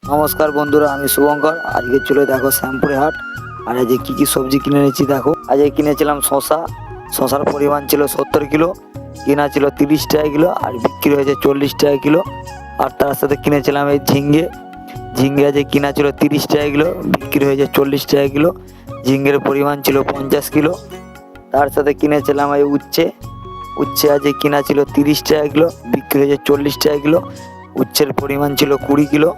নমস্কার বন্ধুরা, আমি শুভঙ্কর। আজকে চলে দেখো শ্যামপুরে হাট। আর আজকে কী কী সবজি কিনে নিয়েছি দেখো। আজকে কিনেছিলাম শশা। শশার পরিমাণ ছিল 70 কিলো, কেনা ছিল 30 টাকা কিলো আর বিক্রি হয়েছে 40 টাকা কিলো। আর তার সাথে কিনেছিলাম এই ঝিঙ্গে। ঝিঙ্গে আজকে কিনা ছিল 30 টাকা কিলো, বিক্রি হয়েছে 40 টাকা কিলো। ঝিঙ্গের পরিমাণ ছিল 50 কিলো। তার সাথে কিনেছিলাম এই উচ্ছে। উচ্ছে আজকে কিনা ছিল 30 টাকা কিলো, বিক্রি হয়েছে 40 টাকা কিলো। উচ্ছের পরিমাণ ছিল 20 কিলো।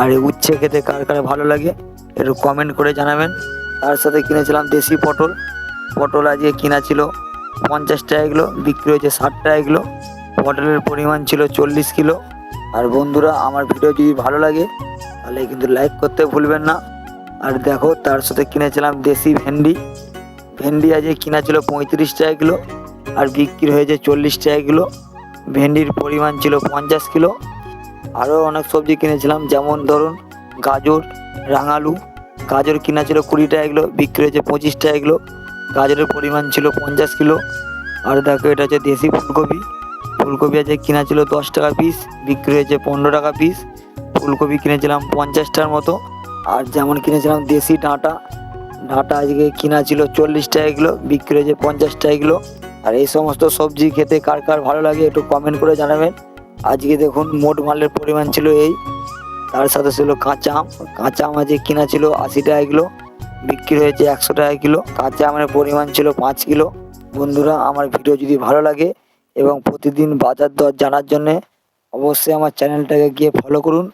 আর এই উচ্ছে খেতে কার কার ভালো লাগে একটু কমেন্ট করে জানাবেন। তার সাথে কিনেছিলাম দেশি পটল। পটল আজকে কিনা ছিল 50 টাকা কিলো, বিক্রি হয়েছে 60 টাকা কিলো। পটলের পরিমাণ ছিল 40 কিলো। আর বন্ধুরা, আমার ভিডিও যদি ভালো লাগে তাহলে কিন্তু লাইক করতে ভুলবেন না। আর দেখো, তার সাথে কিনেছিলাম দেশি ভেন্ডি। ভেন্ডি আজকে কিনা ছিল 35 টাকা কিলো আর বিক্রি হয়েছে 40 টাকা কিলো। ভেন্ডির পরিমাণ ছিল 50 কিলো। আরও অনেক সবজি কিনেছিলাম, যেমন ধরুন গাজর, রাঙালু। গাজর কিনা ছিল 20 টাকা কিলো, বিক্রি হয়েছে 25 টাকা কিলো। গাজরের পরিমাণ ছিল 50 কিলো। আর দেখো, এটা হচ্ছে দেশি ফুলকপি। ফুলকপি আজকে কিনা ছিল 10 টাকা পিস, বিক্রি হয়েছে 15 টাকা পিস। ফুলকপি কিনেছিলাম 50টার মতো। আর যেমন কিনেছিলাম দেশি ডাঁটা। ডাঁটা আজকে কিনা ছিল 40 টাকা কিলো, বিক্রি হয়েছে 50 টাকা কিলো। আর এই সমস্ত সবজি খেতে কার কার ভালো লাগে একটু কমেন্ট করে জানাবেন। আজকে দেখুন মোট মালের পরিমাণ ছিল এই। তার সাথে ছিল কাঁচা আম। কাঁচা আম আজকে কিনা ছিল 80 টাকা কিলো, বিক্রি হয়েছে 100 টাকা কিলো। কাঁচা আমের পরিমাণ ছিল 5 কিলো। বন্ধুরা, আমার ভিডিও যদি ভালো লাগে এবং প্রতিদিন বাজার দর জানার জন্যে অবশ্যই আমার চ্যানেলটাকে গিয়ে ফলো করুন।